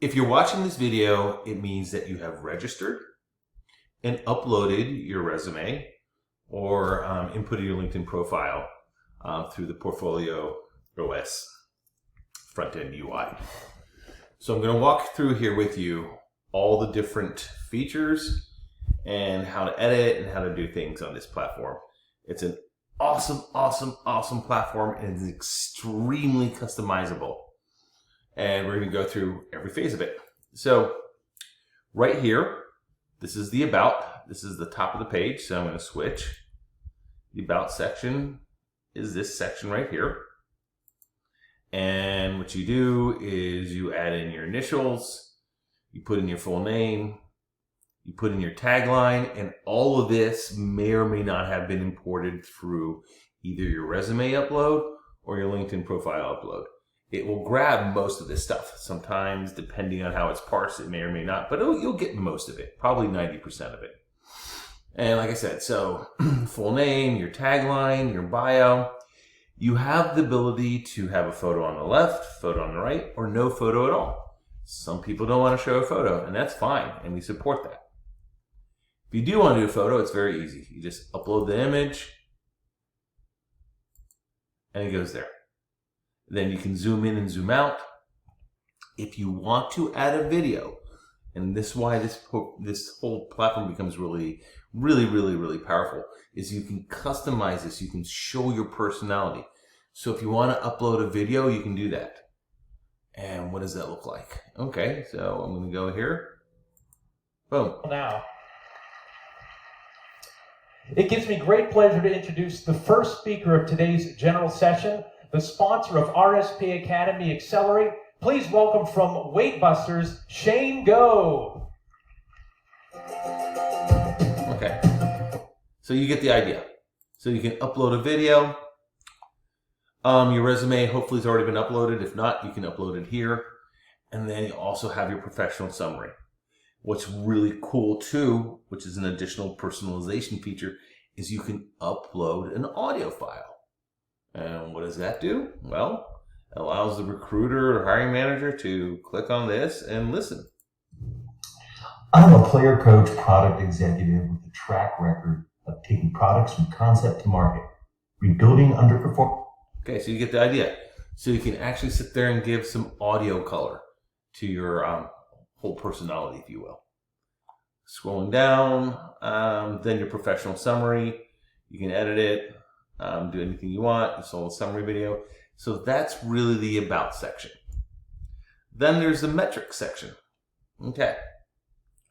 If you're watching this video, it means that you have registered and uploaded your resume or inputted your LinkedIn profile through the portfolioOS front-end UI. So I'm going to walk through here with you all the different features and how to edit and how to do things on this platform. It's an awesome platform, and it's extremely customizable. And we're going to go through every phase of it. So right here, this is the About. This is the top of the page. So I'm going to switch. The About section is this section right here. And what you do is you add in your initials, you put in your full name, you put in your tagline, and all of this may or may not have been imported through either your resume upload or your LinkedIn profile upload. It will grab most of this stuff. Sometimes, depending on how it's parsed, it may or may not, but you'll get most of it, probably 90% of it. And like I said, so full name, your tagline, your bio. You have the ability to have a photo on the left, photo on the right, or no photo at all. Some people don't want to show a photo, and that's fine, and we support that. If you do want to do a photo, it's very easy. You just upload the image, and it goes there. Then you can zoom in and zoom out. If you want to add a video, and this is why this whole platform becomes really powerful, is you can customize this. You can show your personality. So if you want to upload a video, you can do that. And what does that look like? Okay, so I'm going to go here. Boom. Now, it gives me great pleasure to introduce the first speaker of today's general session, the sponsor of RSP Academy Accelerate. Please welcome from Weight Busters, Shane Go. Okay, so you get the idea. So you can upload a video. Your resume hopefully has already been uploaded. If not, you can upload it here. And then you also have your professional summary. What's really cool too, which is an additional personalization feature, is you can upload an audio file. And what does that do? Well, it allows the recruiter or hiring manager to click on this and listen. I'm a player coach product executive with a track record of taking products from concept to market, rebuilding underperforming. Okay, so you get the idea. So you can actually sit there and give some audio color to your whole personality, if you will. Scrolling down, then your professional summary. You can edit it, do anything you want. It's all a summary video. So that's really the About section. Then there's the Metrics section. Okay.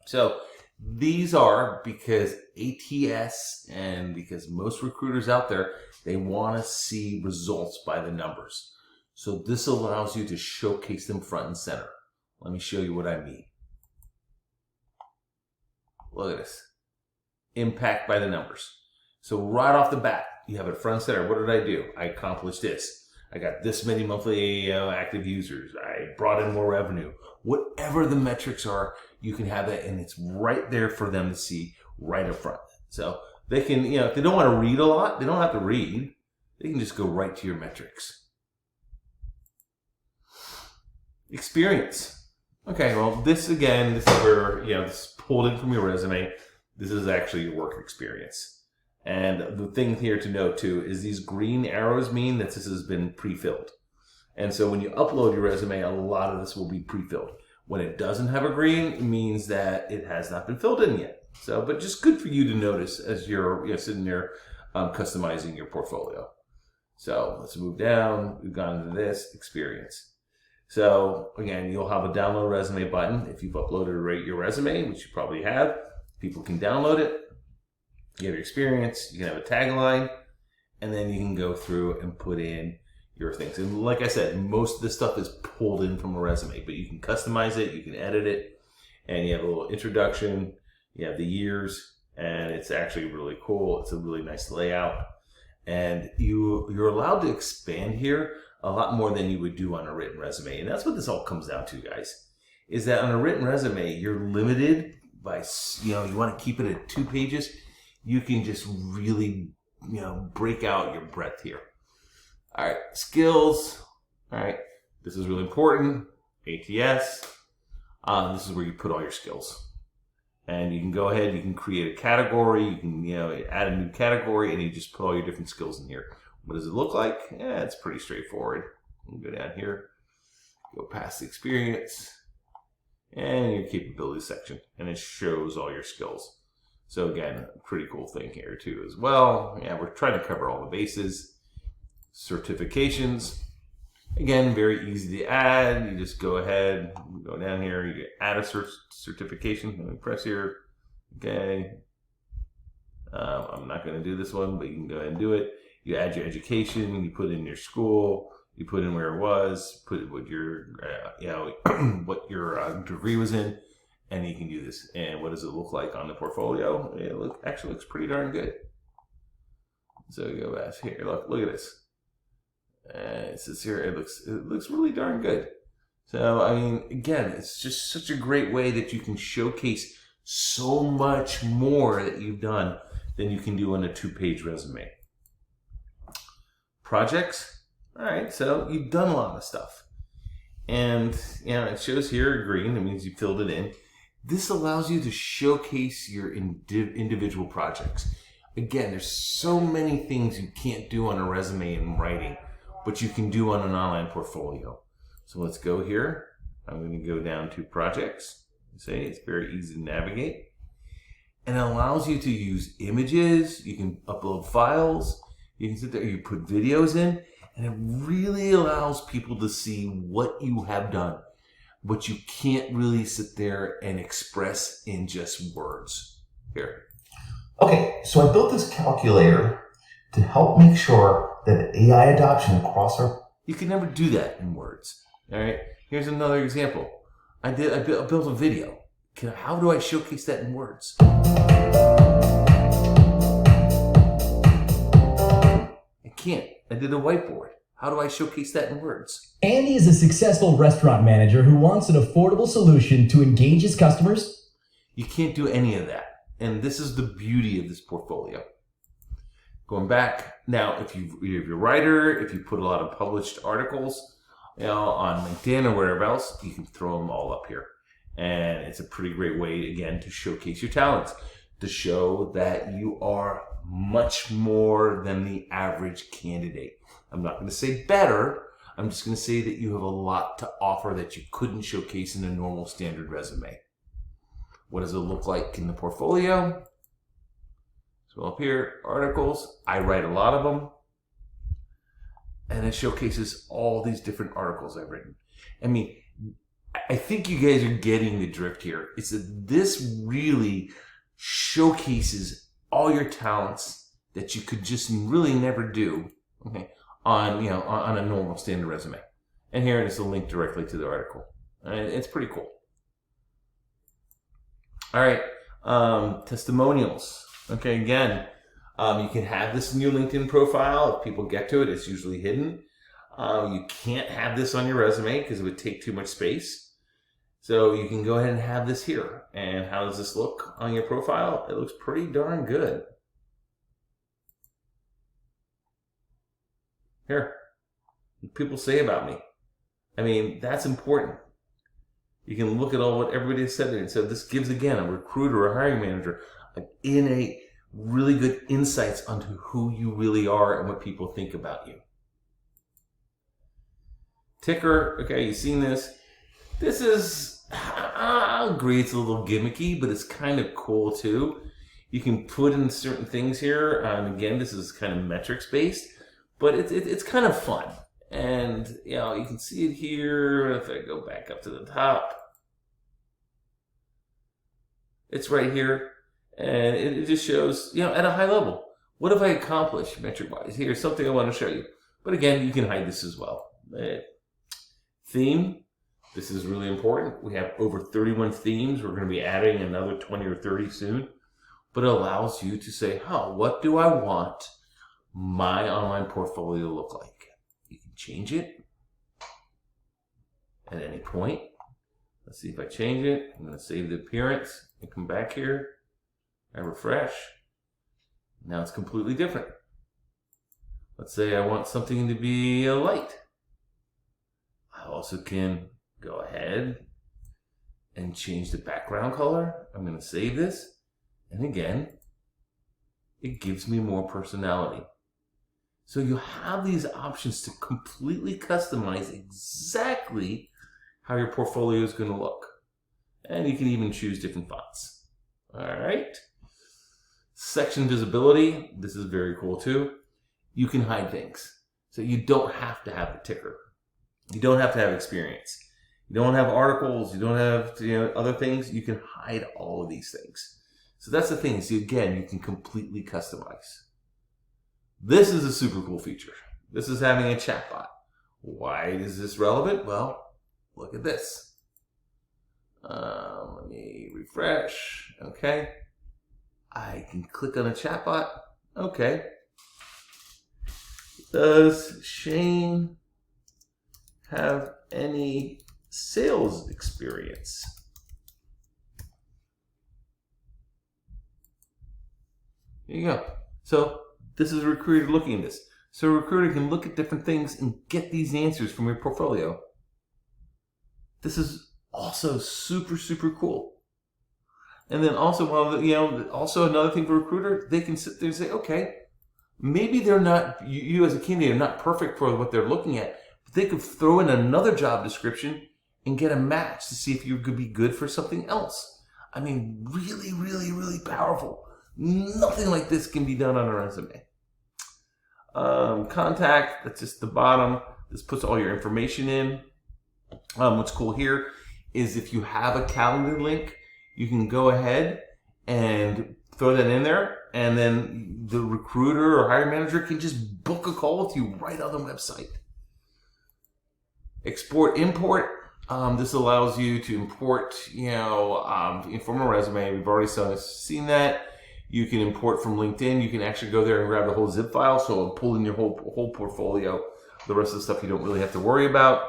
So these are because ATS and because most recruiters out there, they want to see results by the numbers. So this allows you to showcase them front and center. Let me show you what I mean. Look at this. Impact by the numbers. So right off the bat, you have it front and center. What did I do? I accomplished this. I got this many monthly active users. I brought in more revenue. Whatever the metrics are, you can have that, and it's right there for them to see right up front. So they can, if they don't want to read a lot, they don't have to read. They can just go right to your metrics. Experience. Okay, well, this is where, this is pulled in from your resume. This is actually your work experience. And the thing here to note too is these green arrows mean that this has been pre-filled. And so when you upload your resume, a lot of this will be pre-filled. When it doesn't have a green, it means that it has not been filled in yet. So, but just good for you to notice as you're sitting there customizing your portfolio. So let's move down. We've gone into this experience. So again, you'll have a download resume button. If you've uploaded your resume, which you probably have, people can download it. You have your experience, you can have a tagline, and then you can go through and put in your things. And like I said, most of this stuff is pulled in from a resume, but you can customize it, you can edit it, and you have a little introduction, you have the years, and it's actually really cool. It's a really nice layout. And you're allowed to expand here a lot more than you would do on a written resume. And that's what this all comes down to, guys, is that on a written resume, you're limited by, you want to keep it at 2 pages. You can just really, break out your breadth here. All right, skills. All right, this is really important. ATS. This is where you put all your skills. And you can go ahead, you can create a category, you can add a new category, and you just put all your different skills in here. What does it look like? Yeah, it's pretty straightforward. You can go down here, go past the experience, and your capabilities section, and it shows all your skills. So again, a pretty cool thing here too as well. Yeah, we're trying to cover all the bases. Certifications. Again, very easy to add. You just go ahead, go down here, you add a certification. Let me press here. Okay. I'm not going to do this one, but you can go ahead and do it. You add your education, you put in your school, you put in where it was, put what your, what your degree was in, and you can do this. And what does it look like on the portfolio? It actually looks pretty darn good. So you go back here. Look at this. It says here, it looks really darn good. So, I mean, again, it's just such a great way that you can showcase so much more that you've done than you can do on a 2-page resume. Projects. All right, so you've done a lot of stuff. And, it shows here green. That means you filled it in. This allows you to showcase your individual projects. Again, there's so many things you can't do on a resume in writing, but you can do on an online portfolio. So let's go here. I'm going to go down to projects. See, it's very easy to navigate. And it allows you to use images. You can upload files. You can sit there, you put videos in, and it really allows people to see what you have done, but you can't really sit there and express in just words. Here. Okay, so I built this calculator to help make sure that AI adoption across our... You can never do that in words. All right. Here's another example. I built a video. How do I showcase that in words? I can't. I did a whiteboard. How do I showcase that in words? Andy is a successful restaurant manager who wants an affordable solution to engage his customers. You can't do any of that. And this is the beauty of this portfolio. Going back, now if you're a writer, if you put a lot of published articles, on LinkedIn or wherever else, you can throw them all up here. And it's a pretty great way, again, to showcase your talents, to show that you are much more than the average candidate. I'm not going to say better. I'm just going to say that you have a lot to offer that you couldn't showcase in a normal standard resume. What does it look like in the portfolio? So up here, articles. I write a lot of them. And it showcases all these different articles I've written. I mean, I think you guys are getting the drift here. It's that this really showcases all your talents that you could just really never do, okay, on a normal standard resume. And here is a link directly to the article. And it's pretty cool. All right, testimonials. Okay, again, you can have this in your LinkedIn profile. If people get to it, it's usually hidden. You can't have this on your resume because it would take too much space. So you can go ahead and have this here. And how does this look on your profile? It looks pretty darn good. Here, what people say about me. I mean, that's important. You can look at all what everybody has said there. And so this gives, again, a recruiter, a hiring manager, really good insights onto who you really are and what people think about you. Ticker, okay, you've seen this. This is, I'll agree it's a little gimmicky, but it's kind of cool too. You can put in certain things here. Again, this is kind of metrics based, but it's kind of fun. And, you can see it here. If I go back up to the top, it's right here. And it just shows, at a high level, what have I accomplished metric-wise? Here's something I want to show you. But again, you can hide this as well. Theme, this is really important. We have over 31 themes. We're going to be adding another 20 or 30 soon. But it allows you to say, what do I want my online portfolio to look like? You can change it at any point. Let's see if I change it. I'm going to save the appearance and come back here. I refresh. Now it's completely different. Let's say I want something to be a light. I also can go ahead and change the background color. I'm going to save this. And again, it gives me more personality. So you have these options to completely customize exactly how your portfolio is going to look. And you can even choose different fonts. All right. Section visibility. This is very cool too. You can hide things. So you don't have to have the ticker. You don't have to have experience. You don't have articles. You don't have other things. You can hide all of these things. So that's the thing. So again, you can completely customize. This is a super cool feature. This is having a chatbot. Why is this relevant? Well, look at this. Let me refresh. Okay. I can click on a chatbot. Okay. Does Shane have any sales experience? There you go. So this is a recruiter looking at this. So a recruiter can look at different things and get these answers from your portfolio. This is also super, super cool. And then also, also another thing for a recruiter, they can sit there and say, okay, maybe they're not, you as a candidate are not perfect for what they're looking at, but they could throw in another job description and get a match to see if you could be good for something else. I mean, really, really, really powerful. Nothing like this can be done on a resume. Contact, that's just the bottom. This puts all your information in. What's cool here is if you have a calendar link, you can go ahead and throw that in there, and then the recruiter or hiring manager can just book a call with you right on the website. Export, import. This allows you to import, from a resume. We've already seen that. You can import from LinkedIn. You can actually go there and grab the whole zip file, so it'll pull in your whole portfolio. The rest of the stuff you don't really have to worry about.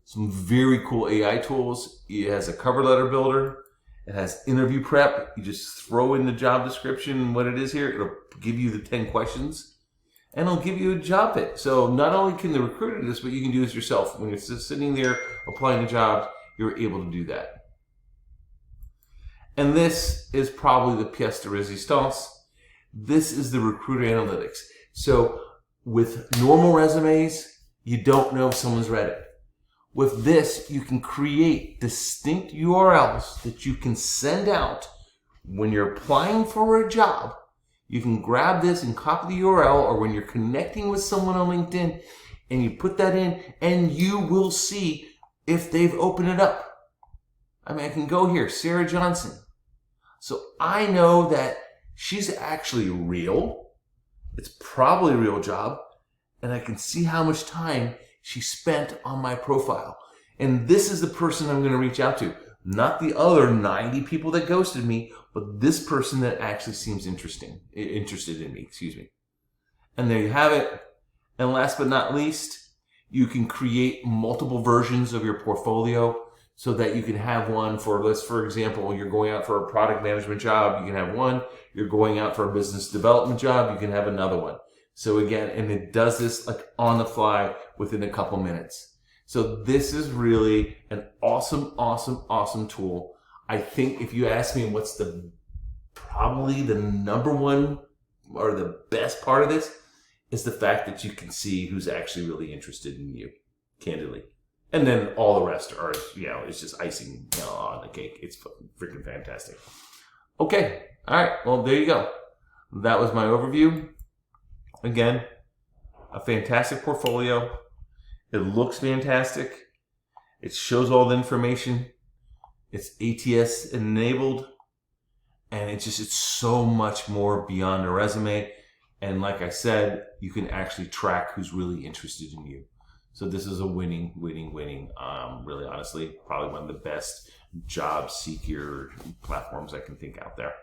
Some very cool AI tools. It has a cover letter builder. It has interview prep. You just throw in the job description and what it is here. It'll give you the 10 questions, and it'll give you a job fit. So not only can the recruiter do this, but you can do this yourself. When you're just sitting there applying to jobs, you're able to do that. And this is probably the pièce de résistance. This is the recruiter analytics. So with normal resumes, you don't know if someone's read it. With this, you can create distinct URLs that you can send out when you're applying for a job. You can grab this and copy the URL, or when you're connecting with someone on LinkedIn, and you put that in, and you will see if they've opened it up. I mean, I can go here, Sarah Johnson. So I know that she's actually real. It's probably a real job. And I can see how much time she spent on my profile. And this is the person I'm going to reach out to. Not the other 90 people that ghosted me, but this person that actually seems interested in me, And there you have it. And last but not least, you can create multiple versions of your portfolio so that you can have one for example, you're going out for a product management job, you can have one. You're going out for a business development job, you can have another one. So again, and it does this like on the fly within a couple minutes. So this is really an awesome, awesome, awesome tool. I think if you ask me what's probably the number one or the best part of this is the fact that you can see who's actually really interested in you, candidly. And then all the rest are, it's just icing on the cake. It's freaking fantastic. Okay. All right. Well, there you go. That was my overview. Again, a fantastic portfolio. It looks fantastic. It shows all the information. It's ATS enabled. And it's so much more beyond a resume. And like I said, you can actually track who's really interested in you. So this is a winning. Really honestly, probably one of the best job seeker platforms I can think out there.